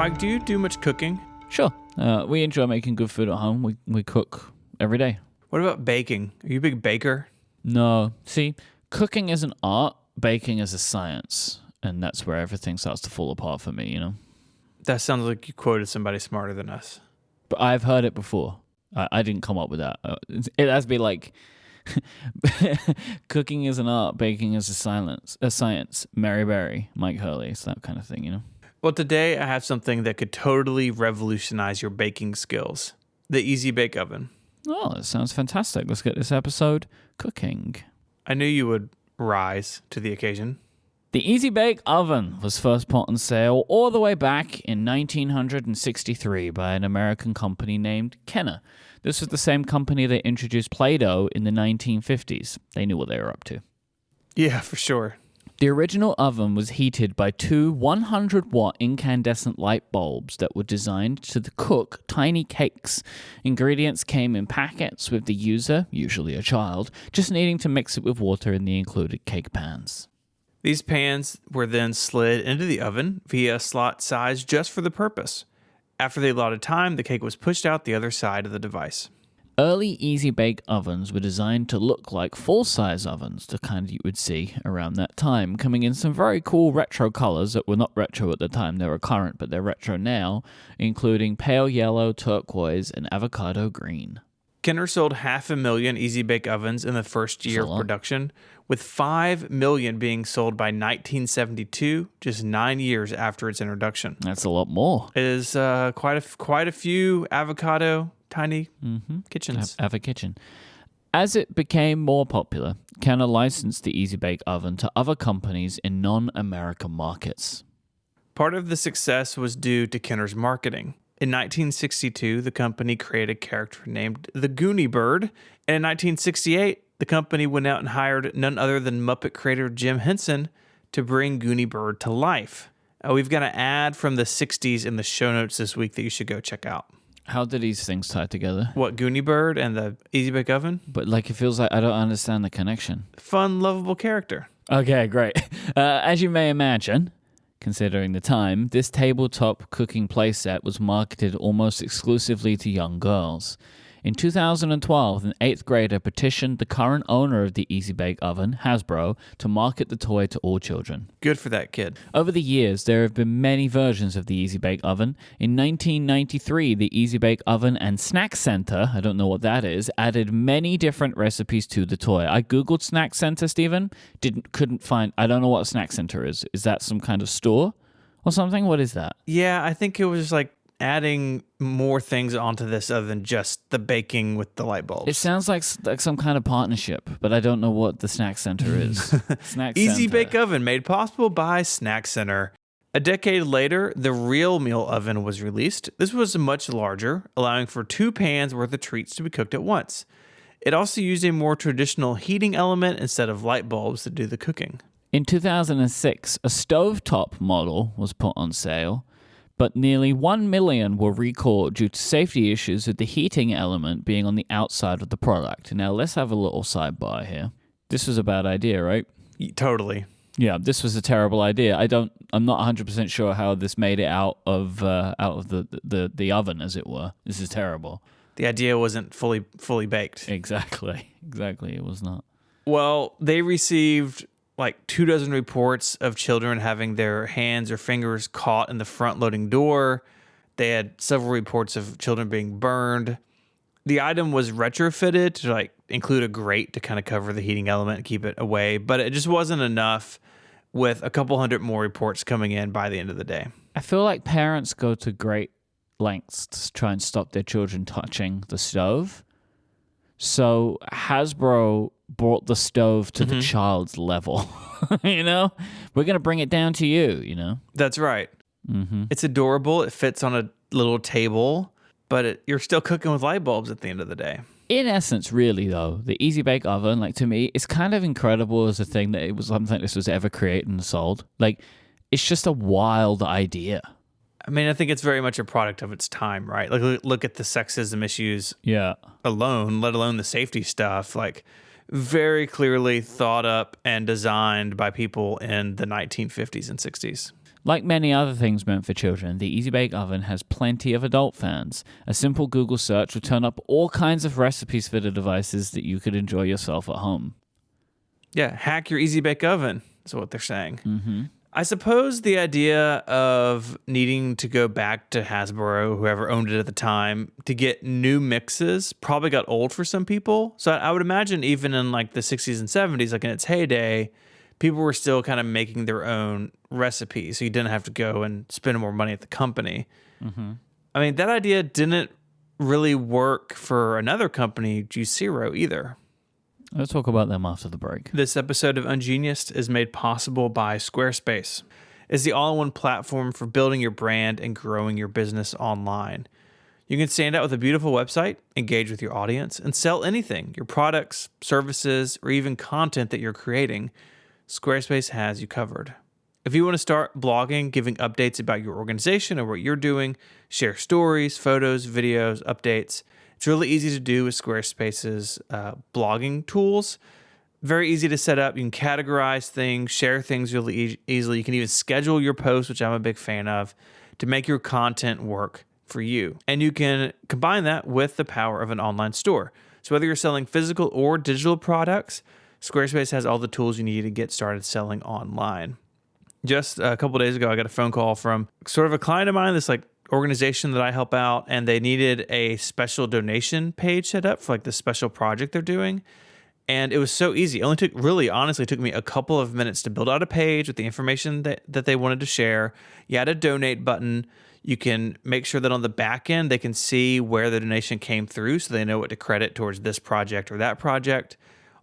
Mike, do you do much cooking? Sure. We enjoy making good food at home. We cook every day. What about baking? Are you a big baker? No. See, cooking is an art, baking is a science. And that's where everything starts to fall apart for me, you know? That sounds like you quoted somebody smarter than us. But I've heard it before. I didn't come up with that. It has to be like, cooking is an art, baking is a science. Mary Berry, Mike Hurley. It's that kind of thing, you know? Well, today I have something that could totally revolutionize your baking skills. The Easy Bake Oven. Oh, that sounds fantastic. Let's get this episode cooking. I knew you would rise to the occasion. The Easy Bake Oven was first put on sale all the way back in 1963 by an American company named Kenner. This was the same company that introduced Play-Doh in the 1950s. They knew what they were up to. Yeah, for sure. The original oven was heated by two 100-watt incandescent light bulbs that were designed to cook tiny cakes. Ingredients came in packets with the user, usually a child, just needing to mix it with water in the included cake pans. These pans were then slid into the oven via a slot size just for the purpose. After the allotted time, the cake was pushed out the other side of the device. Early Easy Bake ovens were designed to look like full-size ovens, the kind you would see around that time, coming in some very cool retro colors that were not retro at the time. They were current, but they're retro now, including pale yellow, turquoise, and avocado green. Kenner sold 500,000 Easy Bake ovens in the first year of production, with 5 million being sold by 1972, just 9 years after its introduction. That's a lot more. It is quite a few avocado tiny kitchens. Have a kitchen. As it became more popular, Kenner licensed the Easy Bake Oven to other companies in non-American markets. Part of the success was due to Kenner's marketing. In 1962, the company created a character named the Goonie Bird, and in 1968, the company went out and hired none other than Muppet creator Jim Henson to bring Goonie Bird to life. We've got an ad from the 60s in the show notes this week that you should go check out. How do these things tie together? What, Goonie Bird and the Easy Bake Oven? But like it feels like I don't understand the connection. Fun, lovable character. Okay, great. As you may imagine, considering the time, this tabletop cooking playset was marketed almost exclusively to young girls. In 2012, an 8th grader petitioned the current owner of the Easy Bake Oven, Hasbro, to market the toy to all children. Good for that kid. Over the years, there have been many versions of the Easy Bake Oven. In 1993, the Easy Bake Oven and Snack Center, I don't know what that is, added many different recipes to the toy. I googled Snack Center, Stephen, couldn't find, I don't know what a Snack Center is. Is that some kind of store or something? What is that? Yeah, I think it was like adding more things onto this other than just the baking with the light bulbs. It sounds like some kind of partnership, but I don't know what the Snack Center is. Snack Easy Center. Bake Oven, made possible by Snack Center. A decade later, the Real Meal Oven was released. This was much larger, allowing for 2 pans worth of treats to be cooked at once. It also used a more traditional heating element instead of light bulbs to do the cooking. In 2006, a stovetop model was put on sale, but nearly 1 million were recalled due to safety issues with the heating element being on the outside of the product. Now, let's have a little sidebar here. This was a bad idea, right? Totally. Yeah, this was a terrible idea. I'm not 100% sure how this made it out of the oven, as it were. This is terrible. The idea wasn't fully baked. Exactly, it was not. Well, they received like 24 reports of children having their hands or fingers caught in the front-loading door. They had several reports of children being burned. The item was retrofitted to like include a grate to kind of cover the heating element and keep it away, but it just wasn't enough, with a couple hundred more reports coming in by the end of the day. I feel like parents go to great lengths to try and stop their children touching the stove. So Hasbro brought the stove to the child's level. You know, we're going to bring it down to you, you know? That's right. Mm-hmm. It's adorable. It fits on a little table, but you're still cooking with light bulbs at the end of the day. In essence, really, though, the Easy Bake Oven, like, to me, it's kind of incredible as a thing that it was something this was ever created and sold. Like, it's just a wild idea. I mean, I think it's very much a product of its time, right? Like, look at the sexism issues Yeah. alone, let alone the safety stuff. Like, very clearly thought up and designed by people in the 1950s and 60s. Like many other things meant for children, the Easy Bake Oven has plenty of adult fans. A simple Google search will turn up all kinds of recipes for the devices that you could enjoy yourself at home. Yeah, hack your Easy Bake Oven is what they're saying. Mm-hmm. I suppose the idea of needing to go back to Hasbro, whoever owned it at the time, to get new mixes probably got old for some people. So I would imagine even in like the 60s and 70s, like in its heyday, people were still kind of making their own recipes. So you didn't have to go and spend more money at the company. Mm-hmm. I mean, that idea didn't really work for another company, Juicero, either. Let's talk about them after the break. This episode of Ungeniused is made possible by Squarespace. It's the all-in-one platform for building your brand and growing your business online. You can stand out with a beautiful website, engage with your audience, and sell anything, your products, services, or even content that you're creating. Squarespace has you covered. If you want to start blogging, giving updates about your organization or what you're doing, share stories, photos, videos, updates, it's really easy to do with Squarespace's blogging tools. Very easy to set up. You can categorize things, share things really easily. You can even schedule your posts, which I'm a big fan of, to make your content work for you. And you can combine that with the power of an online store. So whether you're selling physical or digital products, Squarespace has all the tools you need to get started selling online. Just a couple of days ago, I got a phone call from sort of a client of mine, this like organization that I help out, and they needed a special donation page set up for like the special project they're doing. And it was so easy. It only took, really, honestly, took me a couple of minutes to build out a page with the information that they wanted to share. You add a donate button. You can make sure that on the back end, they can see where the donation came through so they know what to credit towards this project or that project.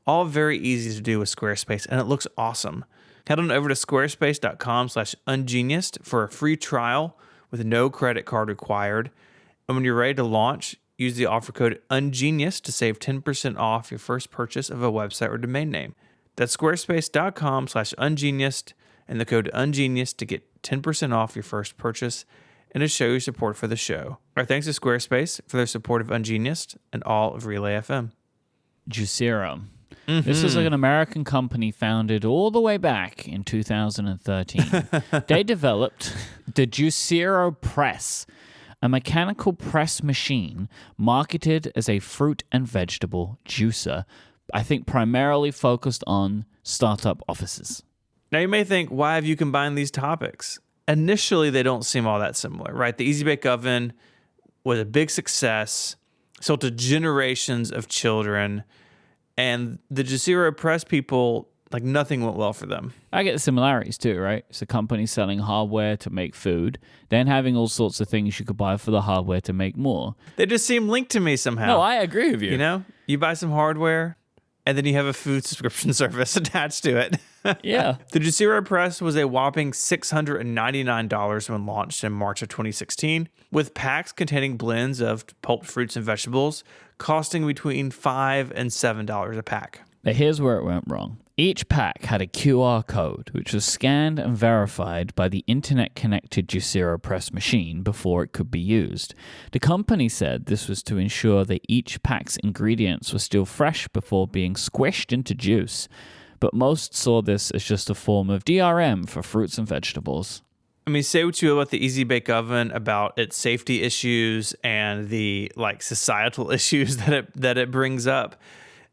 All very easy to do with Squarespace, and it looks awesome. Head on over to squarespace.com/ungeniused for a free trial with no credit card required. And when you're ready to launch, use the offer code UNGENIUS to save 10% off your first purchase of a website or domain name. That's squarespace.com/ungeniused and the code UNGENIUS to get 10% off your first purchase and to show your support for the show. Our thanks to Squarespace for their support of Ungeniused and all of Relay FM. Juicero. This is like an American company founded all the way back in 2013. They developed the Juicero Press, a mechanical press machine marketed as a fruit and vegetable juicer, I think primarily focused on startup offices. Now you may think, why have you combined these topics? Initially, they don't seem all that similar, right? The Easy Bake Oven was a big success, sold to generations of children. And the Juicero Press people, like nothing went well for them. I get the similarities too, right? It's a company selling hardware to make food, then having all sorts of things you could buy for the hardware to make more. They just seem linked to me somehow. No, I agree with you. You know, you buy some hardware, and then you have a food subscription service attached to it. Yeah. The Juicero Press was a whopping $699 when launched in March of 2016, with packs containing blends of pulped fruits and vegetables costing between $5 and $7 a pack. But here's where it went wrong. Each pack had a QR code, which was scanned and verified by the internet-connected Juicero Press machine before it could be used. The company said this was to ensure that each pack's ingredients were still fresh before being squished into juice. But most saw this as just a form of DRM for fruits and vegetables. I mean, say what you will about the Easy Bake Oven, about its safety issues and the like societal issues that it brings up.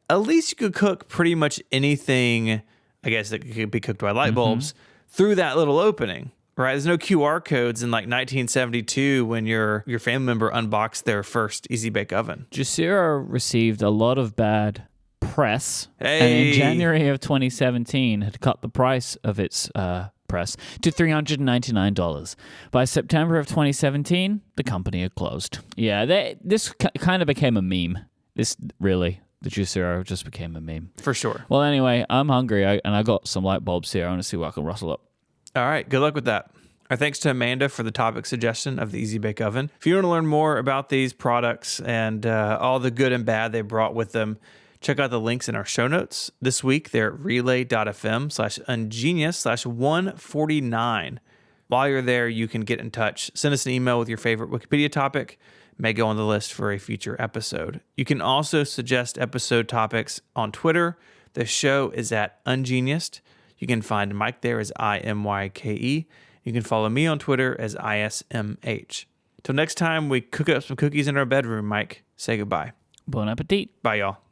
At least you could cook pretty much anything, I guess, that could be cooked by light bulbs through that little opening, right? There's no QR codes in like 1972 when your family member unboxed their first Easy Bake Oven. Juicero received a lot of bad press, and in January of 2017 had cut the price of its press to $399. By September of 2017, the company had closed. Yeah, this kind of became a meme. The Juicero just became a meme. For sure. Well, anyway, I'm hungry, and I got some light bulbs here. I want to see what I can rustle up. All right, good luck with that. Our thanks to Amanda for the topic suggestion of the Easy Bake Oven. If you want to learn more about these products and all the good and bad they brought with them, check out the links in our show notes. This week, they're at relay.fm/ungenius/149. While you're there, you can get in touch. Send us an email with your favorite Wikipedia topic. May go on the list for a future episode. You can also suggest episode topics on Twitter. The show is at Ungeniused. You can find Mike there as IMYKE. You can follow me on Twitter as ISMH. Till next time we cook up some cookies in our bedroom, Mike, say goodbye. Bon appetit. Bye, y'all.